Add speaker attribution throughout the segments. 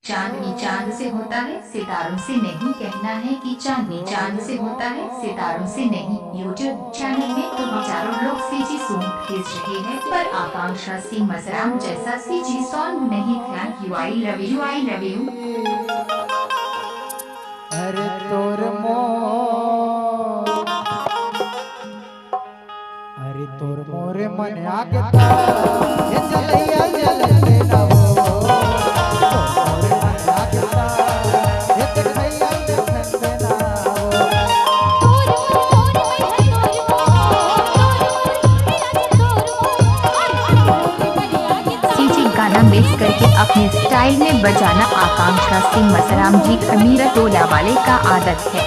Speaker 1: चांदनी चांद से होता है सितारों से नहीं, कहना है कि चांदनी चांद से होता है सितारों से नहीं। यूट्यूब चैनल में तो हजारों लोग सीजी सॉन्ग भेज रहे हैं, पर आकांक्षा सिंह मसराम जैसा सीजी सॉन्ग नहीं। Thank you, I love you, I love you.
Speaker 2: अरे तोर अरे तोर मोरे मन आगे ये चलैया जलते ना हो।
Speaker 1: गाना मिक्स करके अपने स्टाइल में बजाना आकांक्षा सिंह मसराम जी खमीरा टोला वाले का आदत है।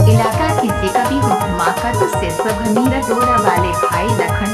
Speaker 1: इलाका किसी का भी हो धमाका तो सिर्फ खमीरा टोला वाले भाई लखन